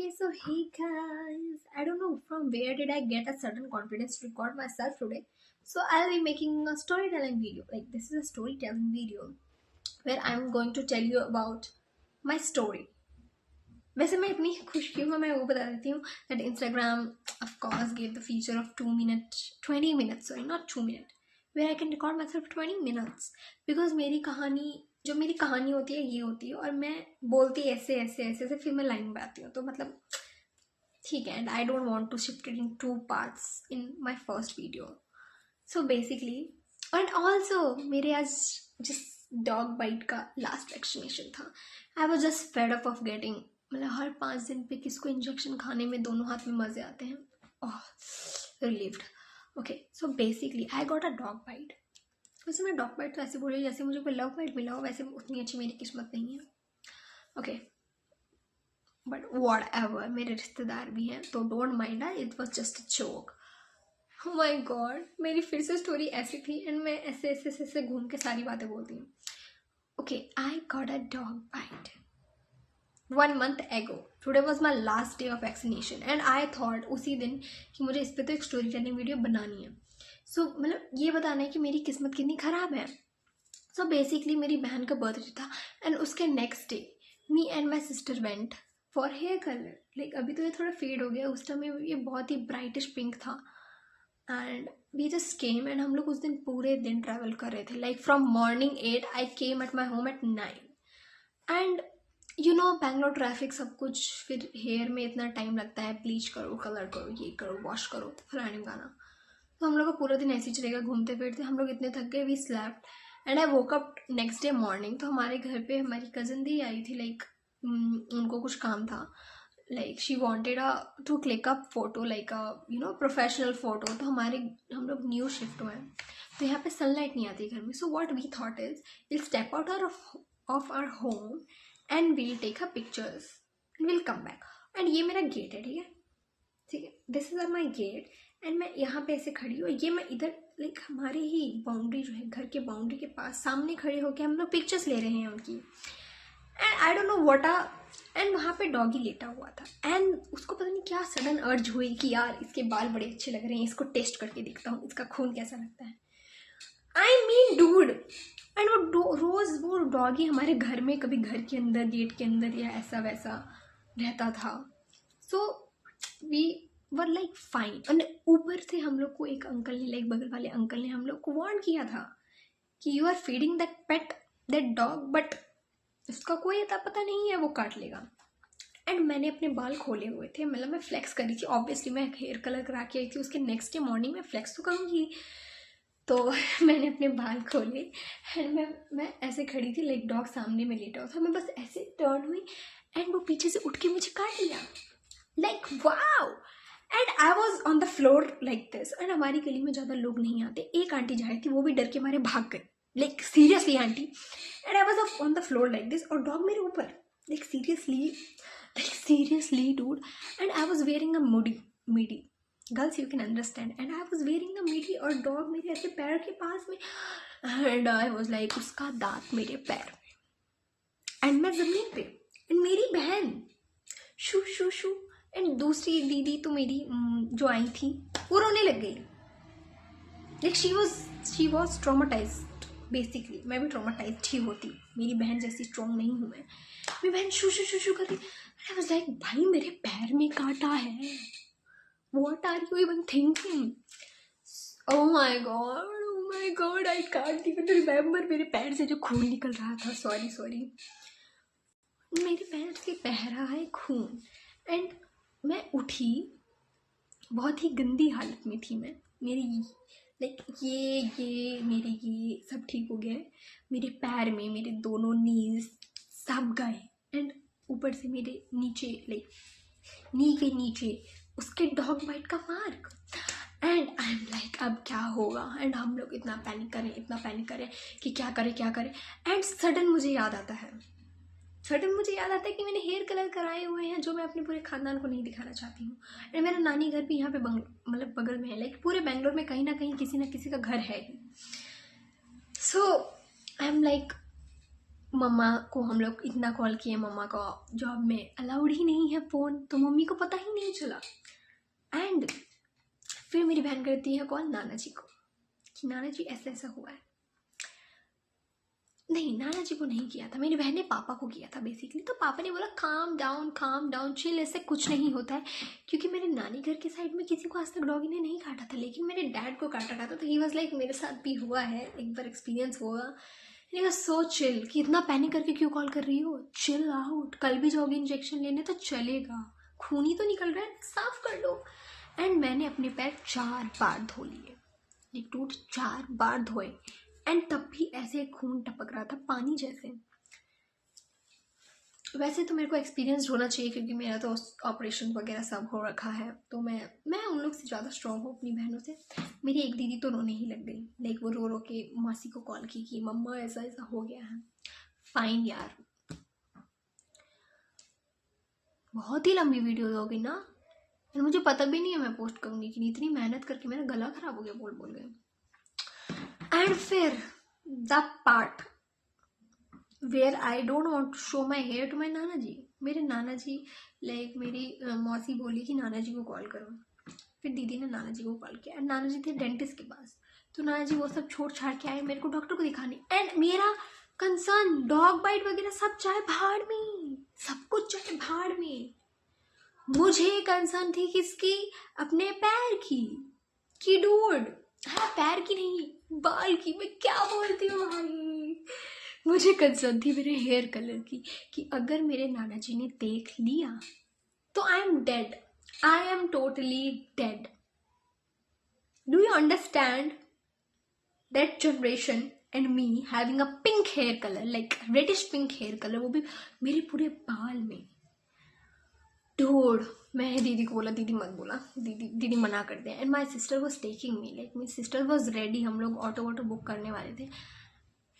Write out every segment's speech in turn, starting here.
Okay, so hey guys, I don't know from where did I get a sudden confidence to record myself today. So I'll be making a storytelling video. Like this is a storytelling video where I'm going to tell you about my story. वैसे मैं इतनी खुश क्यों हूँ मैं वो बता देती हूँ that Instagram of course gave the feature of 20 minutes sorry not 2 minutes where I can record myself 20 minutes because मेरी कहानी होती है ये होती है और मैं बोलती ऐसे ऐसे ऐसे ऐसे फिर मैं लाइन में आती हूँ तो मतलब ठीक है and I don't want to shift it in 2 parts in my first video so basically and also मेरे आज जिस डॉग बाइट का लास्ट वैक्सीनेशन था I was just fed up of getting मतलब हर 5 दिन पे किसको इंजेक्शन खाने में दोनों हाथ में मजे आते हैं oh relieved okay so basically I got a dog bite वैसे मैं डॉग बाइट तो ऐसे बोल रही हूँ जैसे मुझे कोई लव बाइट मिला हो वैसे उतनी अच्छी मेरी किस्मत नहीं है ओके बट वॉट एवर मेरे रिश्तेदार भी हैं तो don't mind it was just a joke oh my god मेरी फिर से स्टोरी ऐसी थी एंड मैं ऐसे ऐसे ऐसे ऐसे घूम के सारी बातें बोलती हूँ okay I got a dog bite 1 month ago today was my last day of vaccination and I thought उसी दिन कि मुझे इस पर तो एक स्टोरी टेलिंग वीडियो बनानी है सो मतलब ये बताना है कि मेरी किस्मत कितनी ख़राब है सो बेसिकली मेरी बहन का बर्थडे था एंड उसके next day me and my sister went for hair colour like अभी तो ये थोड़ा फेड हो गया उस टाइम ये बहुत ही ब्राइटिश पिंक था and we just came and हम लोग उस दिन पूरे दिन ट्रैवल कर रहे थे like from morning 8 I came at my home at 9 and you know Bangalore traffic सब कुछ फिर हेयर में इतना टाइम लगता है ब्लीच करो कलर करो ये करो वॉश करो फलाने गाना तो हम लोग का पूरा दिन ऐसे ही चलेगा घूमते फिरते हम लोग इतने थक गए we slept and I woke up next day morning तो हमारे घर पे हमारी कज़न दी आई थी लाइक उनको कुछ काम था like she wanted to click up photo like you know professional photo तो हम लोग न्यू शिफ्ट हुए हैं तो यहाँ पे सनलाइट नहीं आती घर में so what we thought is will step out of our home and we'll take a pictures and will come back and ये मेरा गेट है ठीक है this is my gate and मैं यहाँ पे ऐसे खड़ी हूँ ये मैं इधर लाइक हमारे ही बाउंड्री जो है घर के बाउंड्री के पास सामने खड़े होके हम लोग पिक्चर्स ले रहे हैं उनकी and I don't know what and वहाँ पे डॉगी लेटा हुआ था एंड उसको पता नहीं क्या सडन अर्ज हुई कि यार इसके बाल बड़े अच्छे लग रहे हैं इसको टेस्ट करके देखता हूँ इसका खून कैसा लगता है आई मीन डूड एंड रोज वो डॉगी हमारे घर में कभी घर के अंदर गेट के अंदर या ऐसा वैसा रहता था so we were like fine और ऊपर से हम लोग को एक अंकल ने लाइक बगल वाले अंकल ने हम लोग को वार्न किया था कि you are feeding that pet that dog but उसका कोई अता पता नहीं है वो काट लेगा एंड मैंने अपने बाल खोले हुए थे मतलब मैं फ्लेक्स करी थी ऑब्वियसली मैं हेयर कलर करा के आई थी उसके नेक्स्ट डे मॉर्निंग में फ्लेक्स तो करूँगी तो मैंने अपने बाल खोले एंड मैं ऐसे खड़ी थी लाइक डॉग सामने में लेटा हुआ था मैं बस ऐसे टर्न हुई एंड वो पीछे से उठ के मुझे काट लिया like wow and I was on the floor like this and हमारी गली में ज़्यादा लोग नहीं आते एक आंटी जा रही थी वो भी डर के मारे भाग गई like seriously aunty and I was on the floor like this और डॉग मेरे ऊपर like seriously dude and I was wearing a midi girls you can understand and I was wearing a midi और dog मेरे ऐसे पैर के पास में and I was like उसका दांत मेरे पैर में एंड मैं जमीन पे एंड मेरी बहन शू शू शू एंड दूसरी दीदी तो मेरी जो आई थी वो रोने लग गई लाइक शी वॉज ट्रॉमाटाइज्ड बेसिकली मैं भी ट्रॉमाटाइज्ड ही होती मेरी बहन जैसी स्ट्रॉन्ग नहीं हूँ मैं मेरी बहन शू शू शू शू कर रही आई वाज लाइक भाई मेरे पैर में काटा है what are you even thinking oh my god I can't even remember मेरे पैर से जो खून निकल रहा था सॉरी मेरे पैर से बह रहा है खून एंड मैं उठी बहुत ही गंदी हालत में थी मैं मेरी लाइक ये मेरे ये सब ठीक हो गया मेरे पैर में मेरे दोनों नीज सब गए एंड ऊपर से मेरे नीचे लाइक नी के नीचे उसके डॉग बाइट का mark and I am like अब क्या होगा एंड हम लोग इतना पैनिक करें कि क्या करें एंड सडन मुझे याद आता है कि मैंने हेयर कलर कराए हुए हैं जो मैं अपने पूरे खानदान को नहीं दिखाना चाहती हूँ एंड मेरा नानी घर भी यहाँ पे मतलब बगल में है लाइक पूरे बेंगलोर में कहीं ना कहीं किसी ना किसी का घर है ही सो आई एम लाइक मम्मा को हम लोग इतना कॉल किए, मम्मा का जॉब में अलाउड ही नहीं है फ़ोन, तो मम्मी को पता ही नहीं चला। एंड फिर मेरी बहन करती है कॉल नाना जी को कि नाना जी ऐसा ऐसा हुआ है। नहीं, नाना जी को नहीं किया था, मेरी बहन ने पापा को किया था बेसिकली। तो पापा ने बोला काम डाउन चिल, ऐसे कुछ नहीं होता है। क्योंकि मेरे नानी घर के साइड में किसी को आज तक डॉगी ने नहीं काटा था, लेकिन मेरे डैड को काटा था। तो ही वॉज लाइक मेरे साथ भी हुआ है, एक बार एक्सपीरियंस हुआ। सो चिल कि इतना पैनिक करके क्यों कॉल कर रही हो, चिल आउट, कल भी जाओगे इंजेक्शन लेने तो चलेगा, खून ही तो निकल रहा है, साफ कर लो। एंड मैंने अपने पैर 4 बार धो लिए, एक टूट 4 बार धोए। एंड तब भी ऐसे खून टपक रहा था पानी जैसे। वैसे तो मेरे को एक्सपीरियंस होना चाहिए क्योंकि मेरा तो ऑपरेशन वगैरह सब हो रखा है, तो मैं उन लोग से ज़्यादा स्ट्रॉन्ग हूँ अपनी बहनों से। मेरी एक दीदी तो रोने ही लग गई, लाइक वो रो रो के मासी को कॉल की कि मम्मा ऐसा ऐसा हो गया है। फाइन यार, बहुत ही लंबी वीडियो होगी ना, और मुझे पता भी नहीं है मैं पोस्ट करूँगी कि इतनी मेहनत करके मेरा गला खराब हो गया बोल बोल के। एंड फिर the part where I don't want to show my hair to my नाना जी। मेरे नाना जी, लाइक मेरी मौसी बोली कि नाना जी को कॉल करो। फिर दीदी ने नाना जी को कॉल किया, एंड नाना जी थे डेंटिस्ट के पास। तो नाना जी वो सब छोड़ छाड़ के आए मेरे को डॉक्टर को दिखाने। एंड मेरा कंसर्न डॉग बाइट वगैरह सब चाहे भाड़ में, सब कुछ चाहे भाड़ में। मुझे कंसर्न थी किसकी, अपने पैर की, कि डूड हाँ पैर की नहीं बाल की, मैं क्या बोलती हूँ भाई। मुझे कंसर्न थी मेरे हेयर कलर की, कि अगर मेरे नाना जी ने देख लिया तो I am dead, I am totally dead. Do you understand that generation and me having a pink hair colour, like reddish pink hair colour, वो भी मेरे पूरे बाल में। डूड मैं दीदी को बोला दीदी मत बोला, दीदी मना कर दे। And my sister was taking me, like my sister was ready, हम लोग ऑटो वोटो बुक करने वाले थे।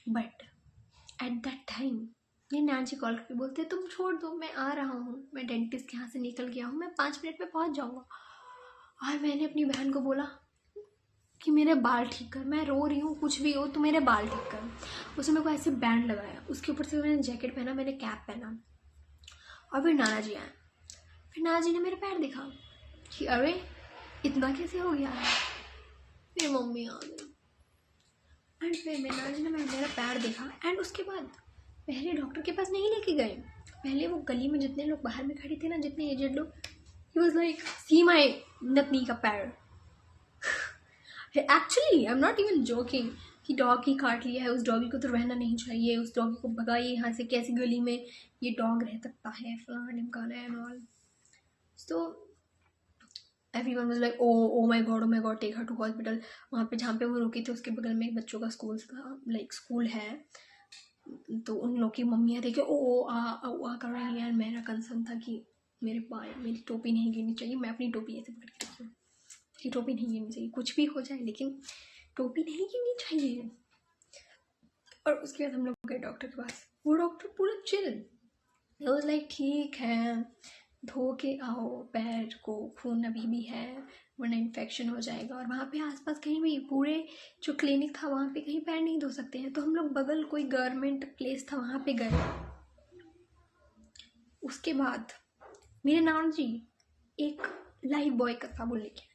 बट एट दैट टाइम ये नाना जी कॉल करके बोलते तुम छोड़ दो, मैं आ रहा हूँ, मैं डेंटिस्ट के यहाँ से निकल गया हूँ, मैं 5 मिनट में पहुँच जाऊँगा। और मैंने अपनी बहन को बोला कि मेरे बाल ठीक कर, मैं रो रही हूँ, कुछ भी हो तो मेरे बाल ठीक कर। उसने मेरे को ऐसे बैंड लगाया, उसके ऊपर से मैंने जैकेट पहना, मैंने कैप पहना। और फिर नाना जी आए, फिर नाना जी ने मेरे पैर देखा कि अरे इतना कैसे हो गया है। फिर मम्मी आ गई, एंड फिर नाना जी ने मेरा पैर देखा। एंड उसके बाद पहले डॉक्टर के पास नहीं लेके गए, पहले वो गली में जितने लोग बाहर में खड़े थे ना, जितने एजेड लोग, ही वाज लाइक सी माई नतनी का पैर। Actually I am not even joking कि डॉग ही काट लिया है, उस डॉगी को तो रहना नहीं चाहिए, उस डॉगी को भगाइए यहाँ से, कैसी गली में ये डॉग रह सकता है, फलाना ढिमकाना and all. So everyone was like oh my god take her to hospital. वहाँ पे जहाँ पे वो रुकी थी उसके बगल में एक बच्चों का स्कूल था, लाइक स्कूल है, तो उन लोग की मम्मियाँ देखे ओ आ कर रही है। मेरा कंसर्न था कि मेरे बाल, मेरी टोपी नहीं गिरनी चाहिए, मैं अपनी टोपी ऐसे पकड़ के रखी हूँ कि टोपी नहीं गिरनी चाहिए, कुछ भी हो जाए लेकिन टोपी नहीं गिरनी चाहिए। और उसके बाद हम लोग गए डॉक्टर के पास, वो डॉक्टर पूरा चिल, वाज लाइक ठीक है धो के आओ पैर को, खून अभी भी है वरना इन्फेक्शन हो जाएगा। और वहाँ पे आसपास कहीं भी, पूरे जो क्लिनिक था वहाँ पे कहीं पैर नहीं धो सकते हैं, तो हम लोग बगल कोई गवर्नमेंट प्लेस था वहाँ पे गए। उसके बाद मेरे नाना जी एक लाइफ बॉय का साबुन लेके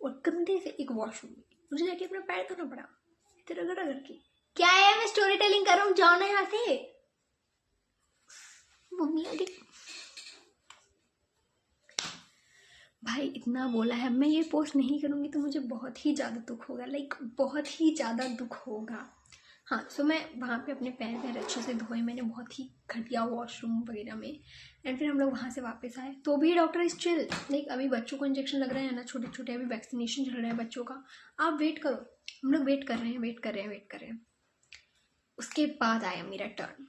और कंधे से एक वॉशरूम में, मुझे जाके अपना पैर धोना पड़ा इधर रगड़ रगड़ के। क्या है, मैं स्टोरी टेलिंग कर रहा हूँ, जाओ ना यहाँ से। मम्मी आ गई। भाई इतना बोला है, मैं ये पोस्ट नहीं करूँगी तो मुझे बहुत ही ज़्यादा दुख होगा, लाइक बहुत ही ज़्यादा दुख होगा। हाँ, सो मैं वहाँ पे अपने पैर अच्छे से धोए, मैंने बहुत ही घटिया वॉशरूम वगैरह में। एंड फिर हम लोग वहाँ से वापस आए, तो भी डॉक्टर इज चिल, लाइक अभी बच्चों को इंजेक्शन लग रहे हैं ना, छोटे छोटे, अभी वैक्सीनेशन चल रहा है बच्चों का, आप वेट करो। हम लोग वेट कर रहे हैं। उसके बाद आया मेरा टर्न,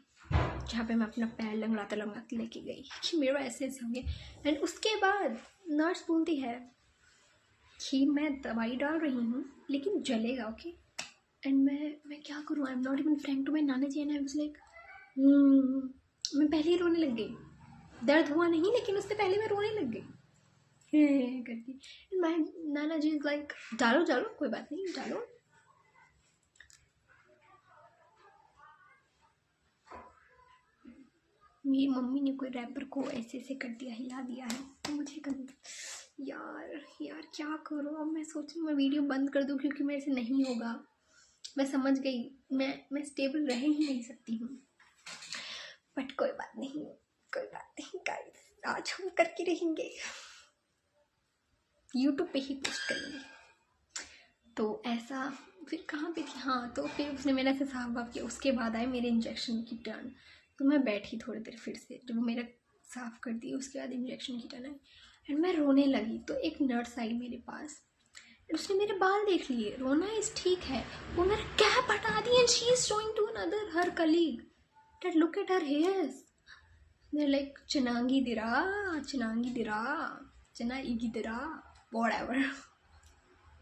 जहाँ पे मैं अपना पैर लंगड़ाते लेके गई कि मेरा ऐसे ऐसे हो गया। एंड उसके बाद नर्स बोलती है कि मैं दवाई डाल रही हूँ लेकिन जलेगा, ओके। एंड मैं क्या करूँ, I am not even frank to my नाना जी। एंड आई वाज लाइक मैं पहले ही रोने लग गई, दर्द हुआ नहीं लेकिन उससे पहले मैं रोने लग गई करती। एंड माई नाना जी इज लाइक डालो कोई बात नहीं डालो। मेरी मम्मी ने कोई रैपर को ऐसे ऐसे कर दिया, हिला दिया है, तो मुझे यार क्या करूँ अब। मैं सोच रही हूँ मैं वीडियो बंद कर दूँ क्योंकि मेरे से नहीं होगा। मैं समझ गई मैं स्टेबल रह ही नहीं सकती हूँ, बट कोई बात नहीं गाइस, आज हम करके रहेंगे, यूट्यूब पे ही पोस्ट करेंगे। तो ऐसा फिर कहाँ पे थी, हाँ, तो फिर उसने मेरा ऐसे साफ वाफ किया। उसके बाद आए मेरे इंजेक्शन की टर्न, तो मैं बैठी थोड़ी देर, फिर से जब वो मेरा साफ कर दी उसके बाद इंजेक्शन की टर्न आई एंड मैं रोने लगी। तो एक नर्स आई मेरे पास, उसने मेरे बाल देख लिए, रोना इज ठीक है, वो मेरा कैप हटा दी and she is showing to another her colleague that look at her hairs, they're like Chinangi dira, Chinaigi dira, whatever.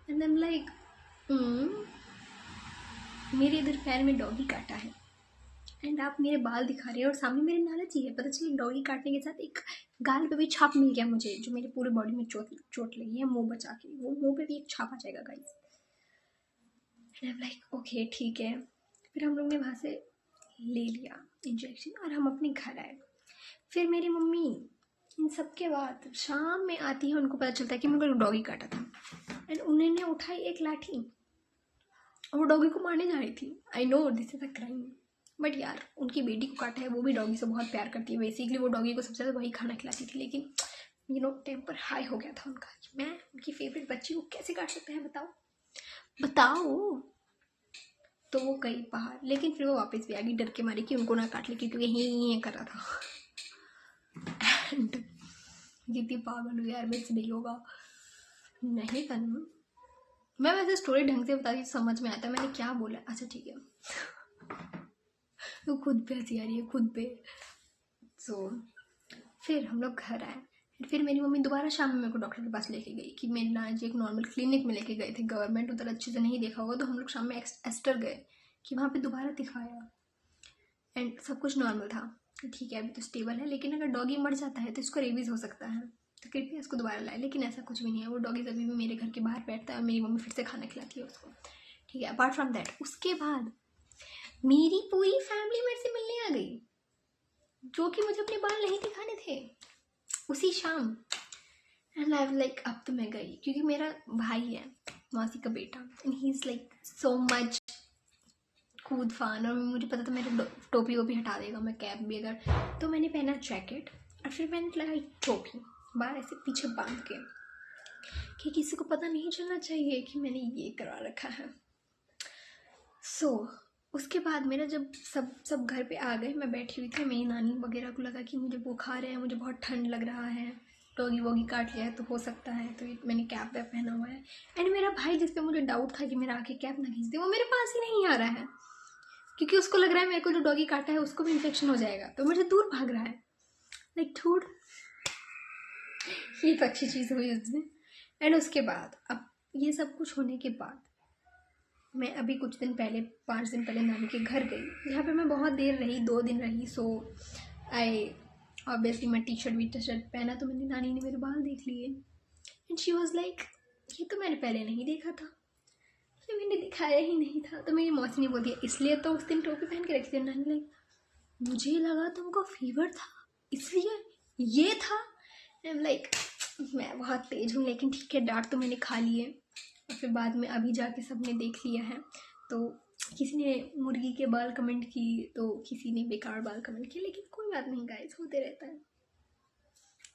And I'm like, मेरे इधर पैर में डॉगी काटा है एंड आप मेरे बाल दिखा रहे हैं और सामने मेरे नाराजी है। पता चला डॉगी काटने के साथ एक गाल पे भी छाप मिल गया मुझे, जो मेरे पूरे बॉडी में चोट लगी है, मुंह बचा के वो मुंह पे भी एक छाप आ जाएगा guys. And I am like okay ठीक है। फिर हम लोग ने वहाँ से ले लिया इंजेक्शन और हम अपने घर आए। फिर मेरी मम्मी इन सब के बाद शाम में आती है, उनको पता चलता है कि मेरे को डॉगी काटा था एंड उन्होंने उठाई एक लाठी और वो डॉगी को मारने जा रही थी। I know this is a crime, but यार उनकी बेटी को काटा है, वो भी डॉगी से बहुत प्यार करती है। बेसिकली वो डॉगी को सबसे ज़्यादा वही खाना खिलाती थी, लेकिन यू नो टेम्पर हाई हो गया था उनका कि मैं उनकी फेवरेट बच्ची को कैसे काट सकते हैं, बताओ। तो वो गई बाहर, लेकिन फिर वो वापस भी आ गई डर के मारे कि उनको ना काट ले, क्योंकि ये कर रहा था। एंड जितनी पागल हो यार, मेरे से नहीं होगा, नहीं करना। मैं वैसे स्टोरी ढंग से बताती समझ में आता है मैंने क्या बोला। अच्छा ठीक है, तो खुद पे हंसी आ रही है खुद पे। सो फिर हम लोग घर आए। फिर मेरी मम्मी दोबारा शाम में मेरे को डॉक्टर के पास लेके गई कि मेरे नाना जी एक नॉर्मल क्लिनिक में लेके गए थे गवर्नमेंट, उधर अच्छे से नहीं देखा होगा, तो हम लोग शाम में एस्टर गए कि वहाँ पे दोबारा दिखाया एंड सब कुछ नॉर्मल था। ठीक है अभी तो स्टेबल है, लेकिन अगर डॉगी मर जाता है तो इसको रेबीज हो सकता है, तो कृपया इसको दोबारा लाए। लेकिन ऐसा कुछ भी नहीं है, वो डॉगी अभी भी मेरे घर के बाहर बैठता है और मेरी मम्मी फिर से खाना खिलाती है उसको। ठीक है, अपार्ट फ्रॉम दैट उसके बाद मेरी पूरी फैमिली मेरे से मिलने आ गई, जो कि मुझे अपने बाल नहीं दिखाने थे उसी शाम। एंड आई लाइक अब तो मैं गई, क्योंकि मेरा भाई है मौसी का बेटा and he is like so much कूद फान, और मुझे पता था मेरे टोपी वोपी हटा देगा, मैं कैप भी अगर, तो मैंने पहना जैकेट और फिर मैंने लगाई टोपी बाहर ऐसे पीछे बांध के कि किसी को पता नहीं चलना चाहिए कि मैंने ये करा रखा है। सो उसके बाद मेरा जब सब घर पे आ गए, मैं बैठी हुई थी, मेरी नानी वगैरह को लगा कि मुझे बुखार है, मुझे बहुत ठंड लग रहा है, डॉगी वॉगी काट लिया है तो हो सकता है, तो मैंने कैप वैप पहना हुआ है। एंड मेरा भाई जिस पे मुझे डाउट था कि मेरा आके कैप ना खींच दे, वो मेरे पास ही नहीं आ रहा है, क्योंकि उसको लग रहा है मेरे को जो डॉगी काटा है उसको भी इन्फेक्शन हो जाएगा, तो मुझे दूर भाग रहा है। लाइक थूड, ये तो अच्छी चीज़ हुई उसमें। एंड उसके बाद अब ये सब कुछ होने के बाद मैं अभी कुछ दिन पहले 5 दिन पहले नानी के घर गई, जहाँ पे मैं बहुत देर रही, 2 दिन रही। सो आई ऑब्वियसली मैं टी शर्ट पहना, तो मैंने नानी ने मेरे बाल देख लिए एंड शी वॉज लाइक ये तो मैंने पहले नहीं देखा था, तो मैंने दिखाया ही नहीं था। तो मेरी मौसी ने बोल दिया इसलिए तो उस दिन टोपी पहन के रखी थी। नानी लाइक मुझे लगा तुमको फीवर था इसलिए ये था। आई एम लाइक मैं बहुत तेज हूँ, लेकिन ठीक है डांट तो मैंने खा लिए। और फिर बाद में अभी जाके सबने देख लिया है, तो किसी ने मुर्गी के बाल कमेंट की, तो किसी ने बेकार बाल कमेंट किए, लेकिन कोई बात नहीं गाइस, होते रहता है।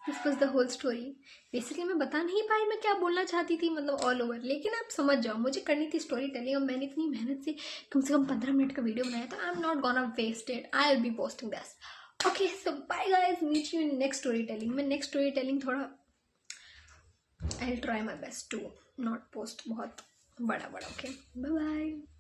This was the whole story. Basically मैं बता नहीं पाई मैं क्या बोलना चाहती थी, मतलब ऑल ओवर, लेकिन आप समझ जाओ मुझे करनी थी स्टोरी टेलिंग, और मैंने इतनी मेहनत से कम 15 मिनट का वीडियो बनाया था। I am not gonna waste it, I will be posting this. Okay so bye guys, meet you in next story telling. मैं नेक्स्ट स्टोरी टेलिंग थोड़ा I will try my best to not post बहुत बड़ा। Okay bye bye.